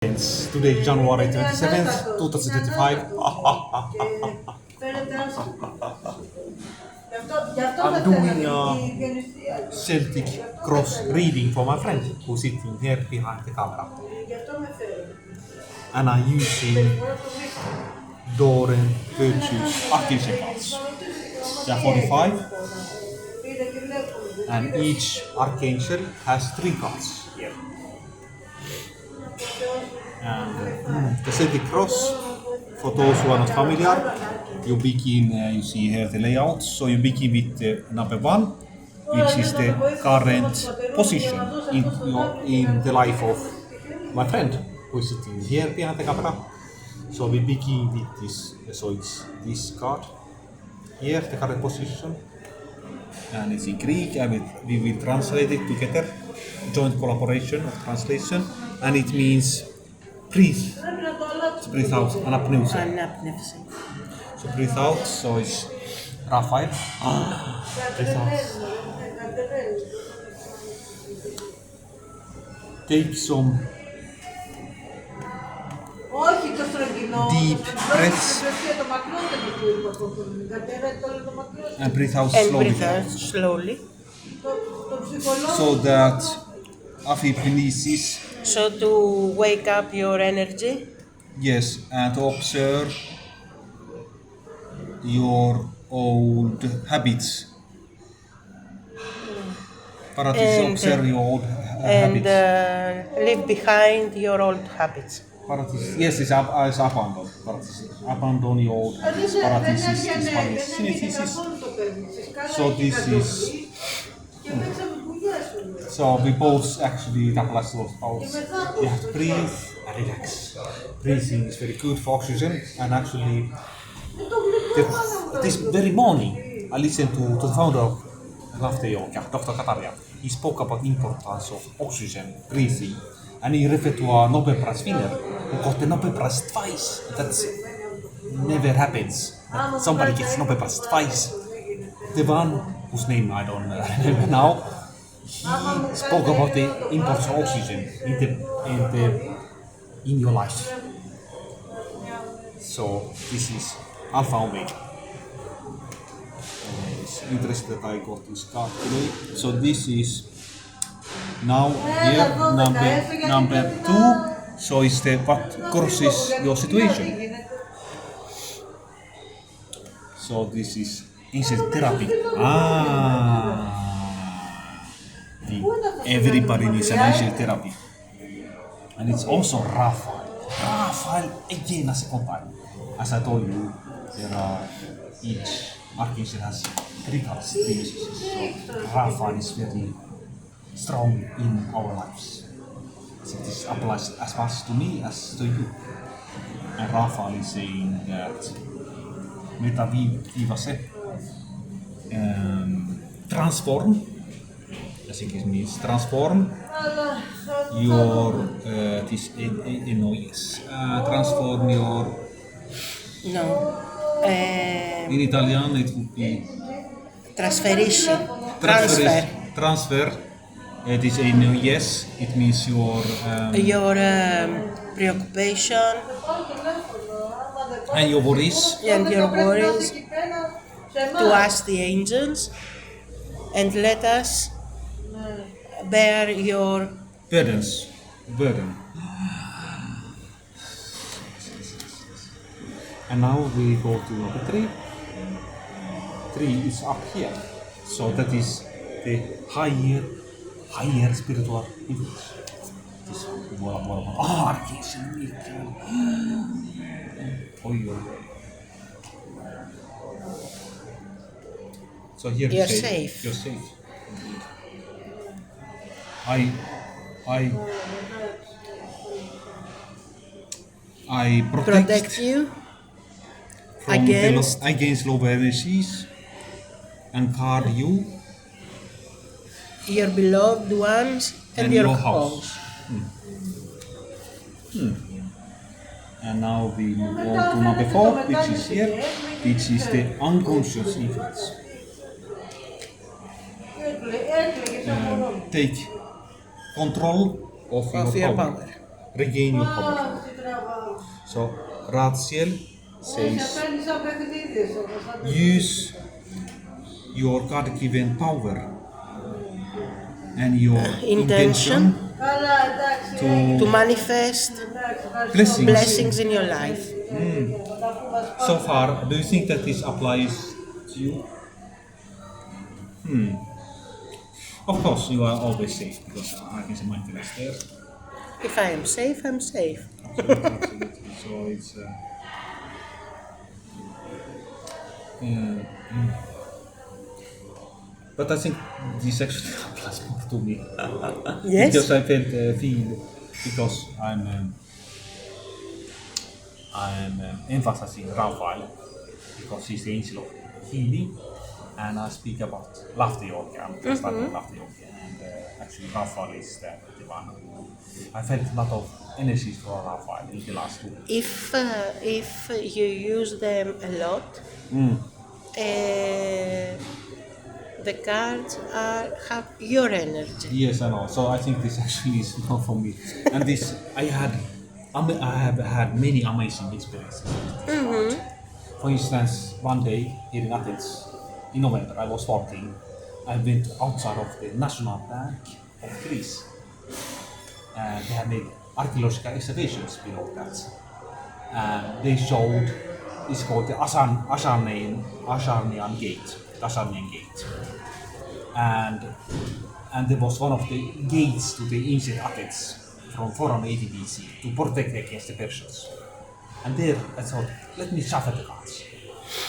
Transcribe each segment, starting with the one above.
Today, January 27th, 2025. I'm doing a Celtic cross reading for my friend who's sitting here behind the camera. And I'm using Doreen Virtues Archangels. There are 45, and each Archangel has 3 cards here. And the Celtic cross, for those who are not familiar, you begin, you see here the layout, so you begin with number 1, which is the current position in the life of my friend who is sitting here behind the camera. So we begin with this, so it's this card here, the current position, and it's in Greek, and we will translate it together, joint collaboration of translation, and it means breathe. So breathe out, anapneusia. So breathe out, so it's Raphael. Breathe out. Take some deep breaths and breathe out slowly. So that aphiplisis. So to wake up your energy? Yes, and to observe your old habits. And observe your old and habits. leave behind your old habits. Yes, it's abandon. Abandon your old habits. So this is. So we both actually taplas those pulse. You have to breathe and relax. Breathing is very good for oxygen, and actually this very morning I listened to the founder of Dr. Kataria. He spoke about importance of oxygen breathing, and he referred to a Nobel Prize winner who got the Nobel Prize twice. That's never happens. Somebody gets Nobel Prize twice. The one whose name I don't remember now, he spoke about the importance of oxygen in your life. So this is Alpha Omega. It's interesting that I got this card today. So this is now here number 2. So it's the what crosses your situation. So this is ancient therapy. Everybody needs an ancient therapy. And it's also Raphael. Raphael again as a companion. As I told you, there are each Archangel has 3 cards, 3 messages. So Raphael is very strong in our lives. So this applies as much to me as to you. And Raphael is saying that metavivase, transform. I think it means transform your transform your. No. In Italian it would be Transfer. Transfer. It is a no, yes. It means your preoccupation and your worries. To ask the angels and let us bear your burden. And now we go to number 3. 3 is up here, so that is the higher spiritual influence. This Archangel. So here you're safe. You're safe. I protect you from against low energies and guard you, your beloved ones, and your house. And now we move on to number 4, which is here, which is the unconscious influence. Take control of your power. regain your power. So Raziel says, use your God-given power and your intention to manifest blessings in your life. So far, do you think that this applies to you? Of course, you are always safe because I can say mindfulness there. If I am safe, I'm safe. Absolutely. So it's. But I think this actually applies more to me. Yes. Because I feel because I'm emphasizing Raphael because he's the angel of healing, and I speak about laughter yoga. I'm studying laughter yoga, and actually Raphael is the one. I felt a lot of energy for Raphael in the last 2 weeks. If you use them a lot, the cards have your energy. Yes, I know. So I think this actually is not for me. And this, I have had many amazing experiences. For instance, one day here in Athens, in November, I was walking. I went outside of the National Bank of Greece. They have made archaeological excavations below that. And they showed, it's called the Asharnian Gate. Asharnian Gate. And there was one of the gates to the ancient Athens from 480 BC to protect against the Persians. And there I thought, let me shuffle the cards.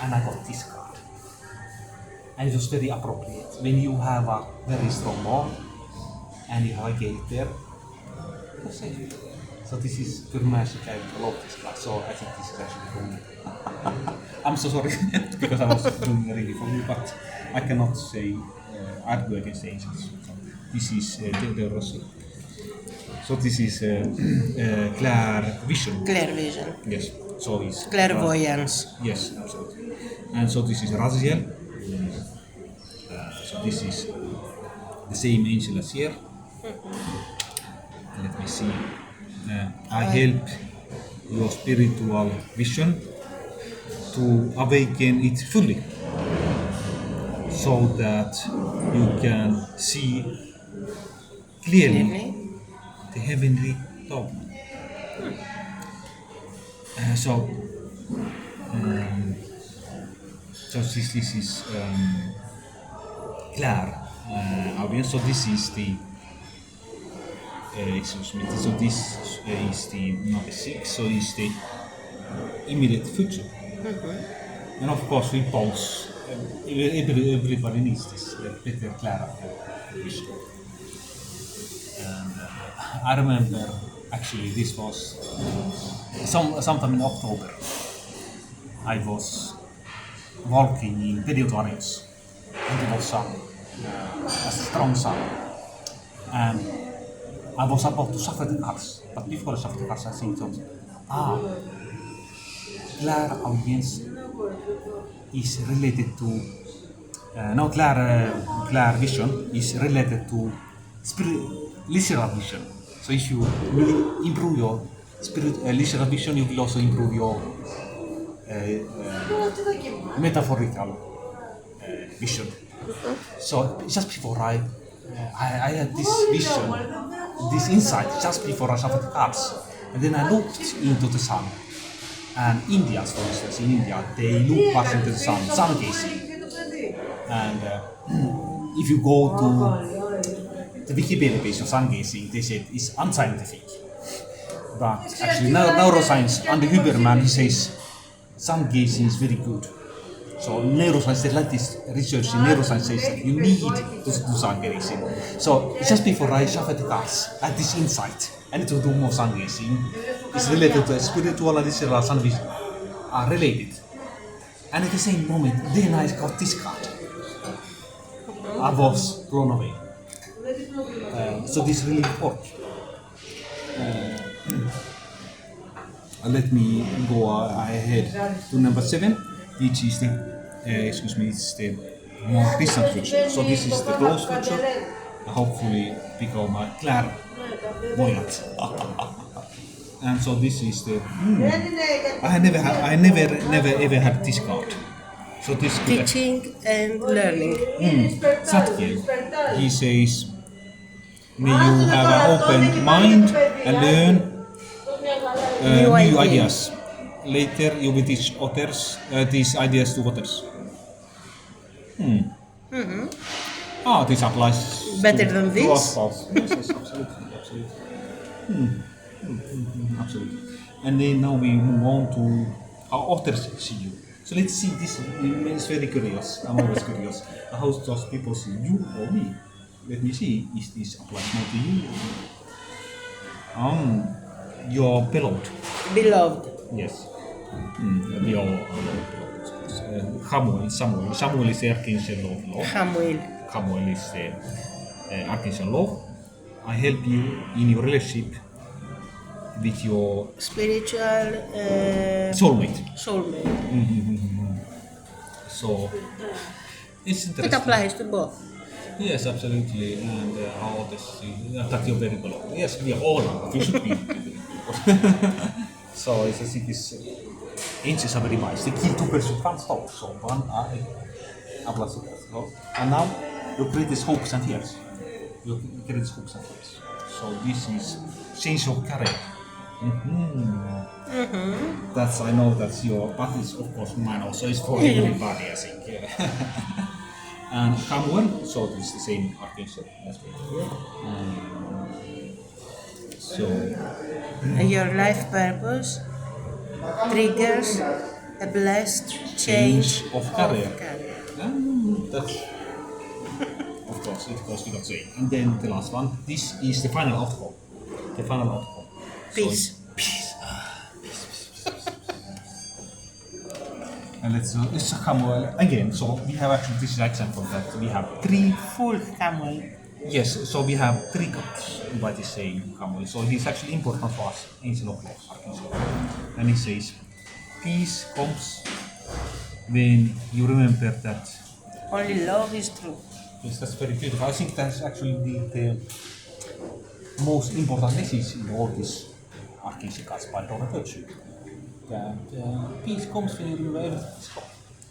And I got this card. And it was very appropriate. When you have a very strong wall and you have a gate there, that's it. So this is pure magic. I love this card. So I think this is actually for me. I'm so sorry because I was doing really for you, but I cannot say argue against the angels. So this is De Rossi. So this is Claire Vision. Clair vision. Yes. So it's Clairvoyance. yes, absolutely. And so this is Raziel. So this is the same angel as here. Let me see. I help your spiritual vision to awaken it fully, so that you can see clearly the heavenly dome. So this is Claire audience. So this is the excuse me. So this is the number 6. So it's the immediate future. And of course, we both everybody needs this better Clara vision. And I remember actually this was sometime in October. I was walking in Video Archangels, and it was sun, a strong sun, and I was about to shuffle the cards. But before I shuffle the cards, I think Clara audience is related to Clara vision is related to literal vision. So if you really improve your literal vision, you will also improve your metaphorical vision. So just before I had this vision, this insight just before I shuffled the cards, and then I looked into the sun. And Indians, for instance, in India, they look back into the sun gazing. And if you go to the Wikipedia page of sun gazing, they said it's unscientific. But actually, neuroscience, under Huberman, he says sun gazing is very good. So neuroscience, like this research in neuroscience says that you need to do sun gazing. So just before I shuffled the cards, I had this insight. I need to do more sun gazing. It's related to spiritual and literal sun vision are related. And at the same moment, then I got this card. I was blown away. So this really important. Let me go ahead to number 7, which is the it's the more distant future. So this is the close future. Hopefully become a clairvoyant. and so this is the. I never ever had this card. So this could Teaching and learning. Satya, he says, may you have an open mind and learn new ideas. Later you will teach others these ideas to others. This applies Better than to this? us both. Yes, absolutely. Absolutely. And then now we move on to how others see you. So let's see this. It's very curious. I'm always curious. How does people see you or me? Let me see. Is this applies more to you? You're beloved. Beloved. Yes. We all are beloved. Samuel is the archangel of love. Samuel is the archangel of love. I help you in your relationship with your Spiritual soulmate. So it's interesting. It applies to both. Yes, absolutely. And how others see that you're very beloved. Yes, we are all beloved. We should be very beloved. So it's as if this angels are very wise. They kill two persons, one stop. So one applies to both. And now you create these hopes and fears. You create these hopes and fears. So this is change of career. That's, I know that's your, but it's of course mine also. It's for everybody, I think. Yeah. And Samuel, so this is the same archangel as well. So Your life purpose triggers a blessed change of career. career. That's of course it goes without saying. And then the last one. This is the final outcome. The final outcome. Peace. So peace. And let's Samuel again. So we have actually this is an example that we have three Full Samuel. Yes, so we have three cards by the same Samuel. So it is actually important for us, angel of love, archangel. And he says, peace comes when you remember that. Only love is true. Yes, that's very beautiful. I think that's actually the most important message in all these archangel cards by Doreen virtue. That peace comes when you remember everything is low.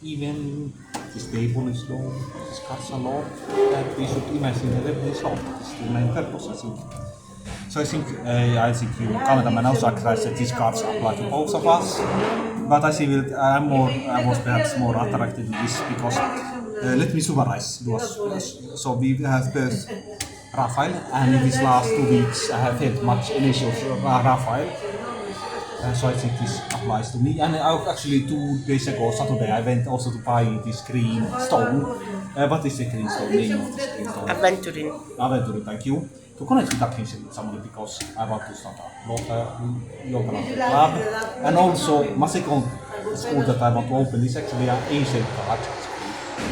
Even this table is low, these cards are low, that we should imagine that everything is low. This is the main purpose, I think. So I think you cameraman also acknowledge that these cards apply to both of us. But I think I was perhaps more attracted to this because let me summarize. So we have both Raphael, and in these last 2 weeks I have had much energy of Raphael. So I think this applies to me. And actually 2 days ago, Saturday, I went also to buy this green stone. What is the green stone name of this green stone? Aventurin, thank you. To connect with Archangel somebody because I want to start a yoga club. And also my second school that I want to open is actually an angel card school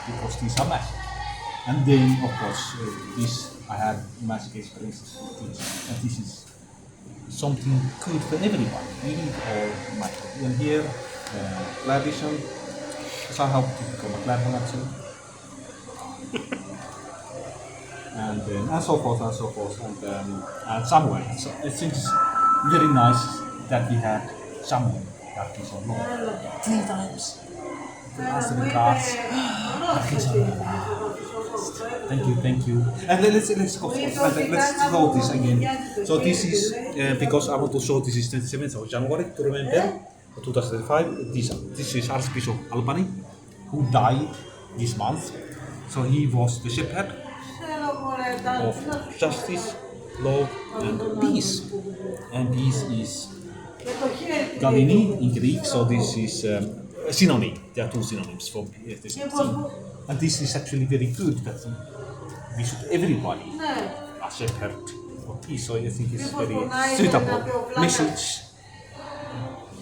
because these are magic. And then of course this I had magic experiences with this. And this is something good for everyone. We need all magic. And here, vision. So I hope to become a clairvoyant actually. And so forth and so forth. And Samuel. So I think it's very nice that we had Samuel that is on Lord 3 times. Answering cards. Thank you. And let's go this again. So this is because I want to show this is 27th of January to remember 2005. This is Archbishop Albany who died this month. So he was the shepherd of justice, love, and peace. And peace is Galini in Greek. So this is synonym. There are 2 synonyms for the same thing. And this is actually very good that we should everybody a shepherd of peace. So I think it's very suitable message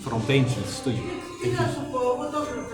from the angels to you. Thank you.